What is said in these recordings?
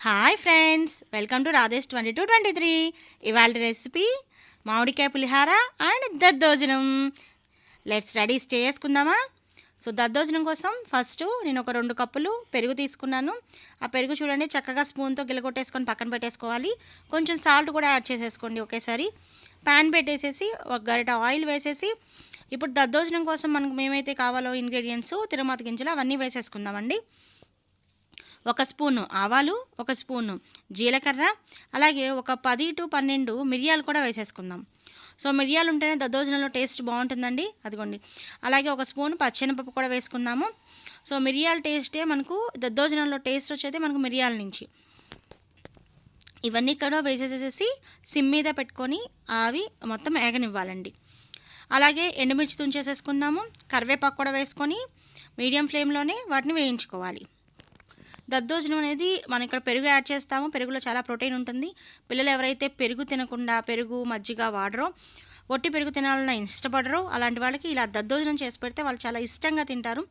Hi friends, welcome to Radhesh 2223. ఇవాళ recipe మామిడికాయ పులిహార and దద్దోజనం. లెట్స్ రెడీ చేసుకుందామా. సో దద్దోజనం కోసం ఫస్ట్ నేను ఒక 2 కప్పులు పెరుగు తీసుకున్నాను. ఆ పెరుగు చూడండి చక్కగా స్పూన్తో గిలగొట్టేసుకొని పక్కన పెట్టేసుకోవాలి. కొంచెం సాల్ట్ కూడా యాడ్ చేసేసుకోండి ఒకేసారి. ప్యాన్ పెట్టేసేసి ఒక గరిట ఆయిల్ వేసేసి ఇప్పుడు దద్దోజనం కోసం మనకు మేమైతే కావాలో ఇంగ్రీడియంట్స్ తిరుమత గింజలు అవన్నీ వేసేసుకుందామండి. 1 స్పూను ఆవాలు, 1 స్పూను జీలకర్ర, అలాగే ఒక 10 to 12 మిరియాలు కూడా వేసేసుకుందాం. సో మిరియాలు ఉంటేనే దద్దోజనంలో టేస్ట్ బాగుంటుందండి. అదిగోండి. అలాగే 1 స్పూన్ పచ్చెనపప్పు కూడా వేసుకుందాము. సో మిరియాల టేస్టే మనకు దద్దోజనంలో టేస్ట్ వచ్చేది మనకు మిరియాల నుంచి. ఇవన్నీ కూడా వేసేసేసి సిమ్ మీద పెట్టుకొని అవి మొత్తం ఏగనివ్వాలండి. అలాగే ఎండుమిర్చి తుంచేసేసుకుందాము. కరివేపాకు కూడా వేసుకొని మీడియం ఫ్లేమ్లోనే వాటిని వేయించుకోవాలి. దద్దోజనం అనేది మనం ఇక్కడ పెరుగు యాడ్ చేస్తాము. పెరుగులో చాలా ప్రోటీన్ ఉంటుంది. పిల్లలు ఎవరైతే పెరుగు తినకుండా పెరుగు మజ్జిగ వాడరో, ఒట్టి పెరుగు తినాలని ఇష్టపడరో అలాంటి వాళ్ళకి ఇలా దద్దోజనం చేసి పెడితే వాళ్ళు చాలా ఇష్టంగా తింటారు.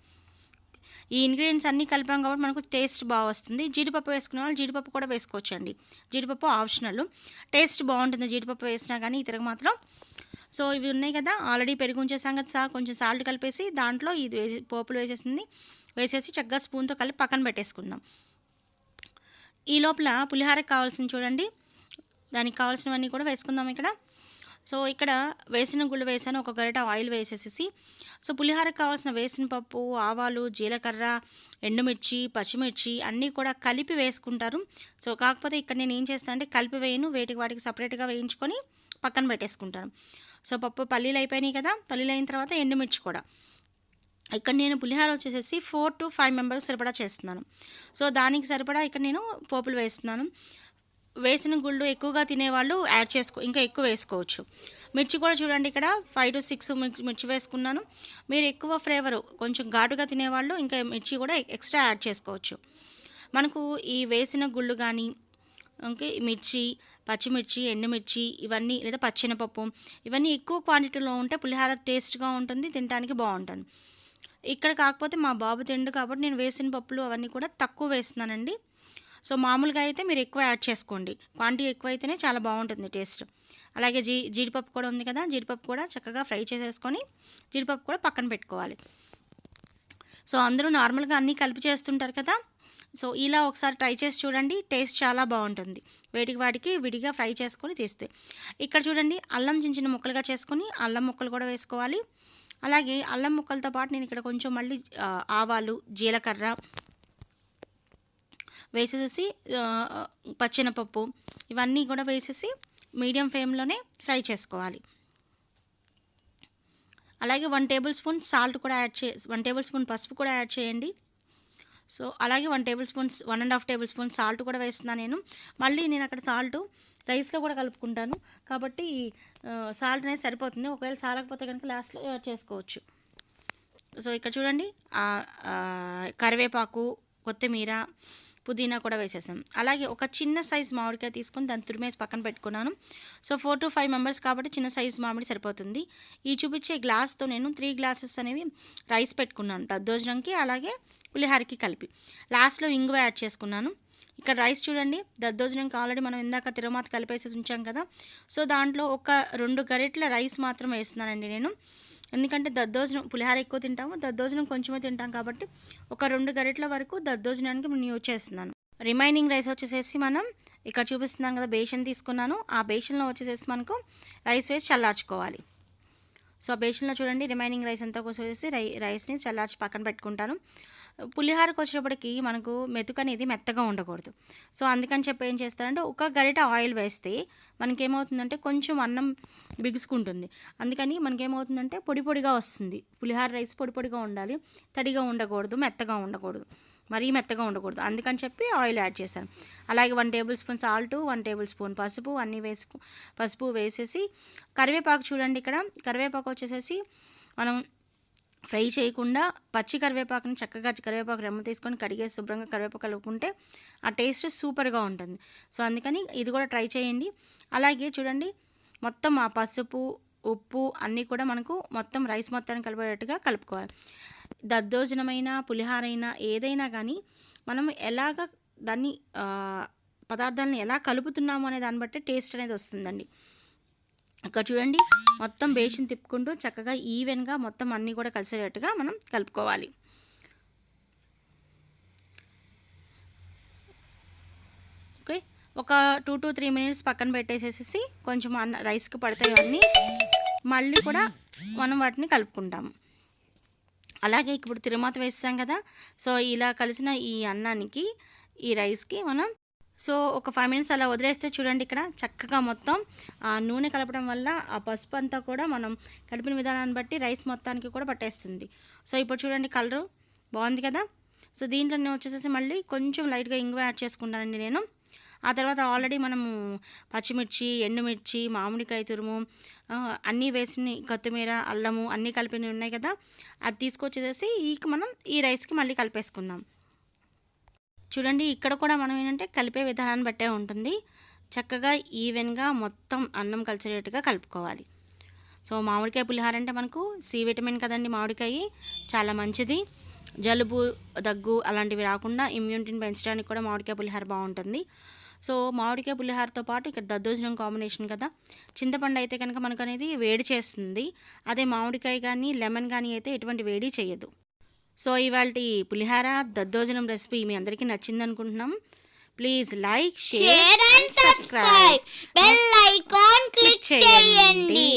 ఈ ఇంగ్రీడియంట్స్ అన్నీ కలిపాం కాబట్టి మనకు టేస్ట్ బాగా వస్తుంది. జీడిపప్పు వేసుకునే వాళ్ళు జీడిపప్పు కూడా వేసుకోవచ్చు అండి. జీడిపప్పు ఆప్షనల్, టేస్ట్ బాగుంటుంది జీడిపప్పు వేసినా కానీ. ఇతరకు మాత్రం సో ఇవి ఉన్నాయి కదా, ఆల్రెడీ పెరుగు ఉంచేసాం కదా, కొంచెం సాల్ట్ కలిపేసి దాంట్లో ఇది పోపులు వేసేసి చక్కగా స్పూన్తో కలిపి పక్కన పెట్టేసుకుందాం. ఈ లోపల పులిహారకు కావాల్సిన చూడండి, దానికి కావాల్సినవన్నీ కూడా వేసుకుందాం ఇక్కడ. సో ఇక్కడ వేసిన గుళ్ళు వేసాను, ఒక గరిట ఆయిల్ వేసేసి. సో పులిహారకు కావాల్సిన వేసిన పప్పు, ఆవాలు, జీలకర్ర, ఎండుమిర్చి, పచ్చిమిర్చి అన్నీ కూడా కలిపి వేసుకుంటారు. సో కాకపోతే ఇక్కడ నేను ఏం చేస్తాను అంటే కలిపి వేయను, వాటికి సపరేట్గా వేయించుకొని పక్కన పెట్టేసుకుంటాను. సో పప్పు పల్లీలు అయిపోయినాయి కదా, పల్లీలు అయిన తర్వాత ఎండుమిర్చి కూడా. ఇక్కడ నేను పులిహార వచ్చేసేసి 4 to 5 మెంబర్స్ సరిపడా చేస్తున్నాను. సో దానికి సరిపడా ఇక్కడ నేను పోపులు వేస్తున్నాను. వేసిన గుళ్ళు ఎక్కువగా తినేవాళ్ళు ఇంకా ఎక్కువ వేసుకోవచ్చు. మిర్చి కూడా చూడండి ఇక్కడ 5 to 6 మిర్చి వేసుకున్నాను. మీరు ఎక్కువ ఫ్లేవర్ కొంచెం ఘాటుగా తినేవాళ్ళు ఇంకా మిర్చి కూడా ఎక్స్ట్రా యాడ్ చేసుకోవచ్చు. మనకు ఈ వేసిన గుళ్ళు కానీ ఓకే మిర్చి, పచ్చిమిర్చి, ఎండుమిర్చి ఇవన్నీ లేదా పచ్చెనపప్పు ఇవన్నీ ఎక్కువ క్వాంటిటీలో ఉంటే పులిహార టేస్ట్గా ఉంటుంది, తినడానికి బాగుంటుంది. ఇక్కడ కాకపోతే మా బాబు తిండు కాబట్టి నేను వేసిన పప్పులు అవన్నీ కూడా తక్కువ వేస్తున్నానండి. సో మామూలుగా అయితే మీరు ఎక్కువ యాడ్ చేసుకోండి, క్వాంటిటీ ఎక్కువ అయితేనే చాలా బాగుంటుంది టేస్ట్. అలాగే జీడిపప్పు కూడా ఉంది కదా, జీడిపప్పు కూడా చక్కగా ఫ్రై చేసేసుకొని జీడిపప్పు కూడా పక్కన పెట్టుకోవాలి. సో అందరూ నార్మల్గా అన్నీ కలిపి చేస్తుంటారు కదా, సో ఇలా ఒకసారి ట్రై చేసి చూడండి, టేస్ట్ చాలా బాగుంటుంది. వాటికి విడిగా ఫ్రై చేసుకొని తీస్తే. ఇక్కడ చూడండి అల్లం చిన్న ముక్కలుగా చేసుకొని అల్లం ముక్కలు కూడా వేసుకోవాలి. అలాగే అల్లం ముక్కలతో పాటు నేను ఇక్కడ కొంచెం మళ్ళీ ఆవాలు, జీలకర్ర వేసేసి పచ్చెనపప్పు ఇవన్నీ కూడా వేసేసి మీడియం ఫ్లేమ్లోనే ఫ్రై చేసుకోవాలి. అలాగే 1 టేబుల్ స్పూన్ సాల్ట్ కూడా 1 టేబుల్ స్పూన్ పసుపు కూడా యాడ్ చేయండి. సో అలాగే 1.5 టేబుల్ స్పూన్ సాల్ట్ కూడా వేస్తున్నాను నేను. మళ్ళీ నేను అక్కడ సాల్ట్ రైస్లో కూడా కలుపుకుంటాను కాబట్టి సాల్ట్ అనేది సరిపోతుంది. ఒకవేళ చాలకపోతే కనుక లాస్ట్లో యాడ్ చేసుకోవచ్చు. సో ఇక్కడ చూడండి కరివేపాకు, కొత్తిమీర, పుదీనా కూడా వేసేసాం. అలాగే ఒక చిన్న సైజ్ మామిడికాయ తీసుకొని దాన్ని తురిమేసి పక్కన పెట్టుకున్నాను. సో 4 to 5 మెంబర్స్ కాబట్టి చిన్న సైజ్ మామిడి సరిపోతుంది. ఈ చూపించే గ్లాస్తో నేను 3 గ్లాసెస్ అనేవి రైస్ పెట్టుకున్నాను దద్దోజనంకి అలాగే పులిహారకి కలిపి. లాస్ట్లో ఇంగువ యాడ్ చేసుకున్నాను. ఇక్కడ రైస్ చూడండి, దద్దోజనంకి ఆల్రెడీ మనం ఇందాక తిరుమాత కలిపేసి ఉంచాం కదా, సో దాంట్లో ఒక 2 గరిటెల రైస్ మాత్రం వేస్తున్నానండి నేను. ఎందుకంటే దద్దోజనం పులిహార ఎక్కువ తింటాము, దద్దోజనం కొంచెమే తింటాం కాబట్టి ఒక 2 గరిటెల వరకు దద్దోజనానికి నేను యూజ్ చేస్తున్నాను. రిమైనింగ్ రైస్ వచ్చేసేసి మనం ఇక్కడ చూపిస్తున్నాం కదా, బేషన్ తీసుకున్నాను. ఆ బేషన్లో వచ్చేసేసి మనకు రైస్ వేసి చల్లార్చుకోవాలి. సో ఆ బేషన్లో చూడండి రిమైనింగ్ రైస్ అంతా కోసం వేసి రైస్ని చల్లార్చి పక్కన పెట్టుకుంటాను. పులిహారకు వచ్చేటప్పటికి మనకు మెతుకు అనేది మెత్తగా ఉండకూడదు. సో అందుకని చెప్పి ఏం చేస్తారంటే ఒక గరిట ఆయిల్ వేస్తే మనకేమవుతుందంటే కొంచెం అన్నం బిగుసుకుంటుంది. అందుకని మనకేమవుతుందంటే పొడిగా వస్తుంది. పులిహార రైస్ పొడిగా ఉండాలి, తడిగా ఉండకూడదు, మెత్తగా ఉండకూడదు, మరీ మెత్తగా ఉండకూడదు. అందుకని చెప్పి ఆయిల్ యాడ్ చేశాను. అలాగే 1 table spoon salt, 1 table spoon పసుపు అన్నీ పసుపు వేసేసి కరివేపాకు చూడండి ఇక్కడ కరివేపాకు వచ్చేసేసి మనం ఫ్రై చేయకుండా పచ్చి కరివేపాకుని చక్కగా కరివేపాకు రెమ్మ తీసుకొని కడిగేసి శుభ్రంగా కరివేపాకు కలుపుకుంటే ఆ టేస్ట్ సూపర్గా ఉంటుంది. సో అందుకని ఇది కూడా ట్రై చేయండి. అలాగే చూడండి మొత్తం ఆ పసుపు, ఉప్పు అన్నీ కూడా మనకు మొత్తం రైస్ మొత్తాన్ని కలిపేటట్టుగా కలుపుకోవాలి. దద్దోజనమైనా పులిహారైనా ఏదైనా కానీ మనం ఎలాగ దాన్ని పదార్థాలను ఎలా కలుపుతున్నాము అనే దాన్ని బట్టి టేస్ట్ అనేది వస్తుందండి. ఇక్కడ చూడండి, మొత్తం బేషన్ తిప్పుకుంటూ చక్కగా ఈవెన్గా మొత్తం అన్నీ కూడా కలిసేటట్టుగా మనం కలుపుకోవాలి. ఓకే, ఒక 2 to 3 minutes పక్కన పెట్టేసేసి కొంచెం రైస్కి పడతాయి అన్నీ మళ్ళీ కూడా మనం వాటిని కలుపుకుంటాము. అలాగే ఇప్పుడు తిరుమాత వేసాం కదా, సో ఇలా కలిసిన ఈ అన్నానికి ఈ రైస్కి మనం ఒక 5 minutes అలా వదిలేస్తే చూడండి, ఇక్కడ చక్కగా మొత్తం ఆ నూనె కలపడం వల్ల ఆ పసుపు అంతా కూడా మనం కలిపిన విధానాన్ని బట్టి రైస్ మొత్తానికి కూడా పట్టేస్తుంది. సో ఇప్పుడు చూడండి, కలరు బాగుంది కదా. సో దీంట్లో నేను వచ్చేసేసి మళ్ళీ కొంచెం లైట్గా ఇంగువ యాడ్ చేసుకుంటానండి నేను. ఆ తర్వాత ఆల్రెడీ మనము పచ్చిమిర్చి, ఎండుమిర్చి, మామిడికాయ తురుము అన్నీ వేసి కొత్తిమీర, అల్లము అన్నీ కలిపినవి ఉన్నాయి కదా, అది తీసుకొచ్చేసేసి మనం ఈ రైస్కి మళ్ళీ కలిపేసుకుందాం. చూడండి, ఇక్కడ కూడా మనం ఏంటంటే కలిపే విధానాన్ని బట్టే ఉంటుంది. చక్కగా ఈవెన్గా మొత్తం అన్నం కలిసేటట్టుగా కలుపుకోవాలి. సో మామిడికాయ పులిహోర అంటే మనకు సి విటమిన్ కదండి. మామిడికాయ చాలా మంచిది. జలుబు, దగ్గు అలాంటివి రాకుండా ఇమ్యూనిటీని పెంచడానికి కూడా మామిడికాయ పులిహోర బాగుంటుంది. సో మామిడికాయ పులిహోరతో పాటు ఇక్కడ దద్దోజనం కాంబినేషన్ కదా. చింతపండు అయితే కనుక మనకు అనేది వేడి చేస్తుంది. అదే మామిడికాయ కానీ లెమన్ కానీ అయితే ఎటువంటి వేడి చేయదు. సో ఇవాల్టి పులిహోర దద్దోజనం రెసిపీ మీ అందరికీ నచ్చింది అనుకుంటున్నాం. Please like, share and subscribe. Bell icon click చేయండి.